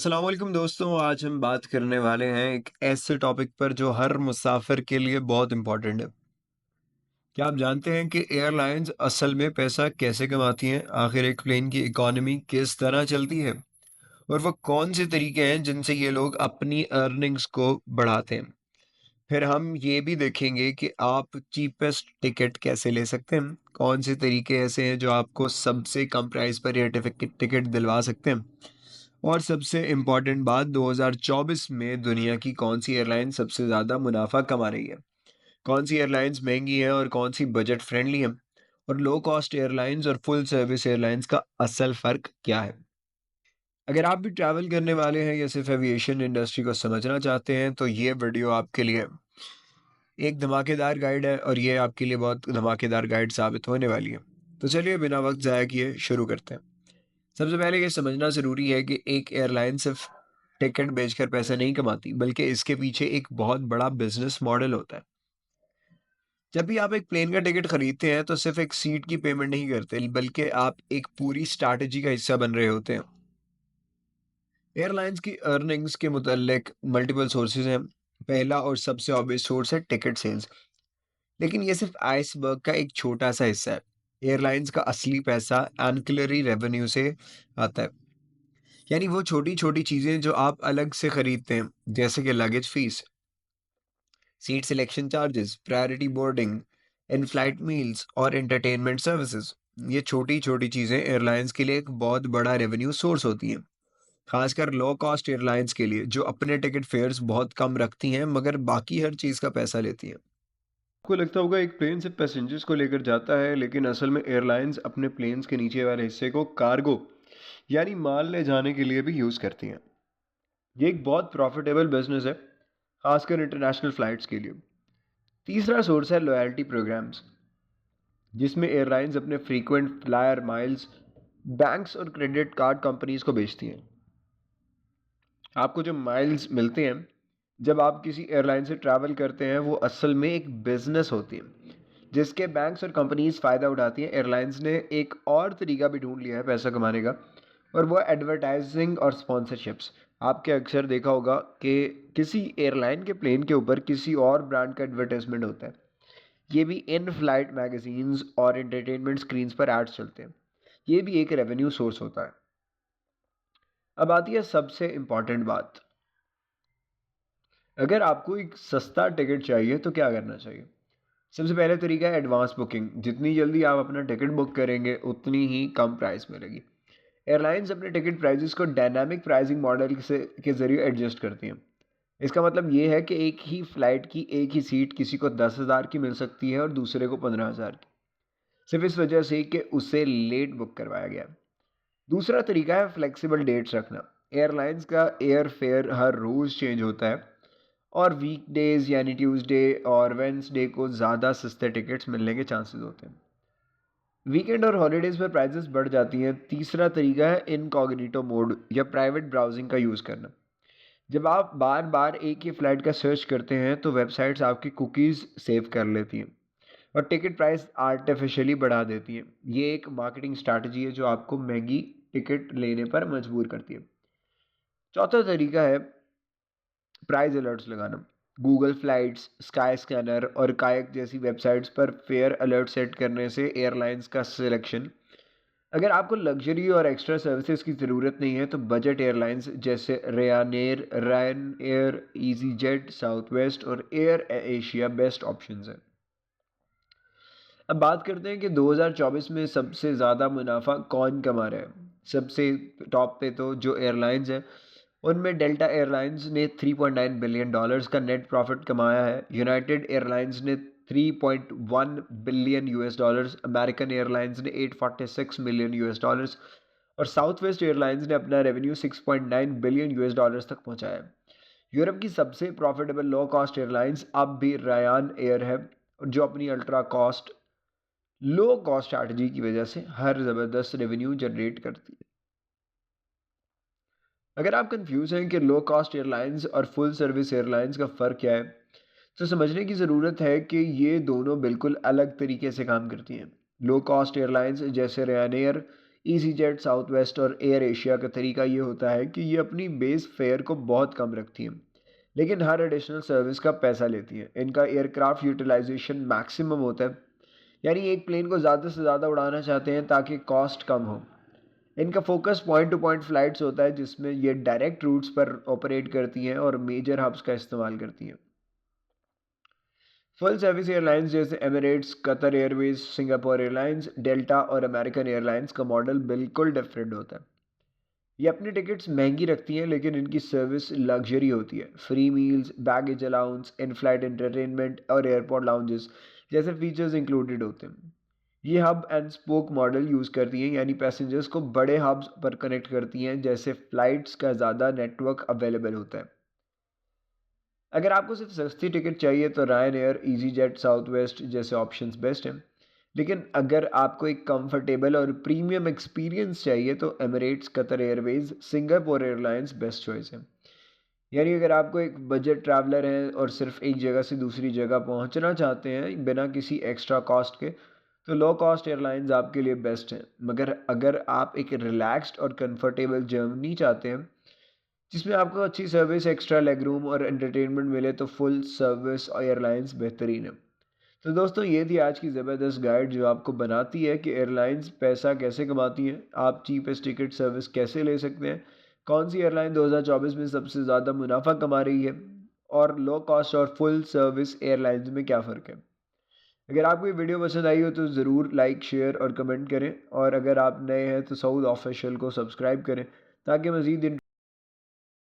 अस्सलाम वालेकुम दोस्तों, आज हम बात करने वाले हैं एक ऐसे टॉपिक पर जो हर मुसाफिर के लिए बहुत इम्पोर्टेंट है। क्या आप जानते हैं कि एयरलाइंस असल में पैसा कैसे कमाती हैं? आखिर एक प्लेन की इकॉनमी किस तरह चलती है? और वो कौन से तरीके हैं जिनसे ये लोग अपनी अर्निंग्स को बढ़ाते हैं? फिर हम ये भी देखेंगे कि आप चीपेस्ट टिकट कैसे ले सकते हैं? कौन से तरीके ऐसे हैं जो आपको सबसे कम प्राइस पर एयर टिकट दिलवा सकते हैं? और सबसे इम्पोर्टेंट बात 2024 में दुनिया की कौन सी एयरलाइन सबसे ज़्यादा मुनाफा कमा रही है? कौन सी एयरलाइंस महंगी हैं और कौन सी बजट फ्रेंडली हैं? और लो कॉस्ट एयरलाइंस और फुल सर्विस एयरलाइंस का असल फ़र्क क्या है? अगर आप भी ट्रैवल करने वाले हैं या सिर्फ एविएशन इंडस्ट्री को समझना चाहते हैं तो ये वीडियो आपके लिए एक धमाकेदार गाइड है और ये आपके लिए बहुत धमाकेदार गाइड साबित होने वाली है। तो चलिए बिना वक्त ज़ाया किए शुरू करते हैं। सबसे पहले ये समझना ज़रूरी है कि एक एयरलाइन सिर्फ टिकट बेचकर पैसा नहीं कमाती, बल्कि इसके पीछे एक बहुत बड़ा बिजनेस मॉडल होता है। जब भी आप एक प्लेन का टिकट खरीदते हैं, तो सिर्फ एक सीट की पेमेंट नहीं करते, बल्कि आप एक पूरी स्ट्रैटेजी का हिस्सा बन रहे होते हैं। एयरलाइंस की अर्निंग्स के मुतल्लिक मल्टीपल सोर्सेज हैं। पहला और सबसे ऑब्वियस सोर्स है टिकट सेल्स, लेकिन ये सिर्फ आइसबर्ग का एक छोटा सा हिस्सा है। एयरलाइंस का असली पैसा एंसिलरी रेवेन्यू से आता है। यानी वो छोटी-छोटी चीज़ें जो आप अलग से खरीदते हैं, जैसे कि luggage fees, seat selection charges, priority boarding, in flight meals और एंटरटेनमेंट सर्विसेज। ये छोटी-छोटी चीज़ें एयरलाइंस के लिए एक बहुत बड़ा रेवेन्यू सोर्स होती हैं, खासकर लो कॉस्ट एयरलाइंस के लिए जो अपने टिकट फेयर्स बहुत कम रखती हैं मगर बाकी हर चीज़ का पैसा लेती हैं। आपको लगता होगा एक प्लेन सिर्फ पैसेंजर्स को लेकर जाता है, लेकिन असल में एयरलाइंस अपने प्लेन्स के नीचे वाले हिस्से को कार्गो यानी माल ले जाने के लिए भी यूज़ करती हैं। ये एक बहुत प्रॉफिटेबल बिजनेस है, खासकर इंटरनेशनल फ्लाइट्स के लिए। तीसरा सोर्स है लॉयल्टी प्रोग्राम्स, जिसमें एयरलाइंस अपने फ्रीक्वेंट फ्लायर माइल्स बैंक्स और क्रेडिट कार्ड कंपनीज को बेचती हैं। आपको जो माइल्स मिलते हैं जब आप किसी एयरलाइन से ट्रैवल करते हैं, वो असल में एक बिजनेस होती है जिसके बैंक्स और कंपनीज फ़ायदा उठाती हैं। एयरलाइंस ने एक और तरीका भी ढूंढ लिया है पैसा कमाने का, और वो एडवर्टाइजिंग और स्पॉन्सरशिप्स। आपके अक्सर देखा होगा कि किसी एयरलाइन के प्लेन के ऊपर किसी और ब्रांड का एडवर्टाइजमेंट होता है। ये भी इन फ्लाइट मैगजीन्स और एंटरटेनमेंट स्क्रीन्स पर एड्स चलते हैं। ये भी एक रेवेन्यू सोर्स होता है। अब आती है सबसे इम्पॉर्टेंट बात। अगर आपको एक सस्ता टिकट चाहिए तो क्या करना चाहिए? सबसे पहले तरीका है एडवांस बुकिंग। जितनी जल्दी आप अपना टिकट बुक करेंगे, उतनी ही कम प्राइस मिलेगी। एयरलाइंस अपने टिकट प्राइसेस को डायनामिक प्राइसिंग मॉडल से के ज़रिए एडजस्ट करती हैं। इसका मतलब ये है कि एक ही फ्लाइट की एक ही सीट किसी को 10,000 की मिल सकती है और दूसरे को 15,000 की, सिर्फ इस वजह से कि उसे लेट बुक करवाया गया। दूसरा तरीका है फ्लेक्सिबल डेट्स रखना। एयरलाइंस का एयर फेयर हर रोज़ चेंज होता है, और वीकडेज यानी ट्यूसडे और वेंसडे को ज़्यादा सस्ते टिकट्स मिलने के चांसेस होते हैं। वीकेंड और हॉलीडेज़ पर प्राइसेस बढ़ जाती हैं। तीसरा तरीका है इनकॉग्निटो मोड या प्राइवेट ब्राउजिंग का यूज़ करना। जब आप बार बार एक ही फ़्लाइट का सर्च करते हैं, तो वेबसाइट्स आपकी कुकीज़ सेव कर लेती हैं और टिकट प्राइस आर्टिफिशियली बढ़ा देती हैं। ये एक मार्केटिंग स्ट्रैटेजी है जो आपको महंगी टिकट लेने पर मजबूर करती है। चौथा तरीका है प्राइस अलर्ट्स लगाना। गूगल फ्लाइट्स, स्काई स्कैनर और कायक जैसी वेबसाइट्स पर फेयर अलर्ट सेट करने से एयरलाइंस का सिलेक्शन। अगर आपको लग्जरी और एक्स्ट्रा सर्विसेज की ज़रूरत नहीं है, तो बजट एयरलाइंस जैसे Ryan air, easy jet, south west और एयर एशिया बेस्ट ऑप्शंस हैं। अब बात करते हैं कि 2024 में सबसे ज़्यादा मुनाफा कौन कमा रहा है। सबसे टॉप पे तो जो एयरलाइंस हैं, उनमें डेल्टा एयरलाइंस ने $3.9 बिलियन का नेट प्रॉफिट कमाया है। यूनाइटेड एयरलाइंस ने 3.1 billion US dollars, American airlines ने 846 मिलियन यूएस डॉलर्स और साउथ वेस्ट एयरलाइंस ने अपना रेवेन्यू 6.9 बिलियन यूएस डॉलर्स तक पहुंचाया है। यूरोप की सबसे प्रॉफिटेबल लो कॉस्ट एयरलाइंस अब भी रायान एयर है, जो अपनी ultra cost low cost strategy की वजह से हर ज़बरदस्त रेवेन्यू जनरेट करती है। अगर आप कंफ्यूज हैं कि लो कॉस्ट एयरलाइंस और फुल सर्विस एयरलाइंस का फ़र्क क्या है, तो समझने की ज़रूरत है कि ये दोनों बिल्कुल अलग तरीके से काम करती हैं। लो कॉस्ट एयरलाइंस जैसे Ryan air easy jet, south west और एयर एशिया का तरीका ये होता है कि ये अपनी बेस फेयर को बहुत कम रखती हैं, लेकिन हर एडिशनल सर्विस का पैसा लेती हैं। इनका एयरक्राफ्ट यूटिलाइजेशन मैक्सिमम होता है, यानी एक प्लेन को ज़्यादा से ज़्यादा उड़ाना चाहते हैं ताकि कॉस्ट कम हो। इनका focus point two point flights होता है, जिसमें ये डायरेक्ट रूट्स पर ऑपरेट करती हैं और मेजर हब्स का इस्तेमाल करती हैं। फुल सर्विस एयरलाइंस जैसे Emirates, Qatar Airways, Singapore airlines, delta और अमेरिकन एयरलाइंस का मॉडल बिल्कुल डिफरेंट होता है। ये अपनी टिकट्स महंगी रखती हैं, लेकिन इनकी सर्विस लग्जरी होती है। Free meals, baggage allowance, in flight entertainment और एयरपोर्ट लाउंजेस जैसे फीचर्स इंक्लूडेड होते हैं। ये hub and spoke model use करती हैं, यानी पैसेंजर्स को बड़े हब्स पर कनेक्ट करती हैं, जैसे फ़्लाइट्स का ज़्यादा नेटवर्क अवेलेबल होता है। अगर आपको सिर्फ सस्ती टिकट चाहिए तो Ryan air, easy jet, south west जैसे ऑप्शंस बेस्ट हैं। लेकिन अगर आपको एक कंफर्टेबल और प्रीमियम एक्सपीरियंस चाहिए तो Emirates, Qatar Airways, Singapore airlines best choice है। यानी अगर आपको एक बजट ट्रैवलर हैं और सिर्फ एक जगह से दूसरी जगह पहुंचना चाहते हैं बिना किसी एक्स्ट्रा कॉस्ट के, तो लो कॉस्ट एयरलाइंस आपके लिए बेस्ट हैं। मगर अगर आप एक रिलैक्स्ड और कंफर्टेबल जर्नी चाहते हैं जिसमें आपको अच्छी सर्विस, एक्स्ट्रा लेग रूम और एंटरटेनमेंट मिले, तो फुल सर्विस एयरलाइंस बेहतरीन है। तो दोस्तों, ये थी आज की ज़बरदस्त गाइड जो आपको बनाती है कि एयरलाइंस पैसा कैसे कमाती हैं, आप चीपेस्ट टिकट सर्विस कैसे ले सकते हैं, कौन सी एयरलाइन 2024 में सबसे ज़्यादा मुनाफा कमा रही है, और लो कॉस्ट और फुल सर्विस एयरलाइंस में क्या फ़र्क है। अगर आपको ये वीडियो पसंद आई हो तो ज़रूर लाइक, शेयर और कमेंट करें, और अगर आप नए हैं तो सऊद ऑफिशियल को सब्सक्राइब करें ताकि मज़ीद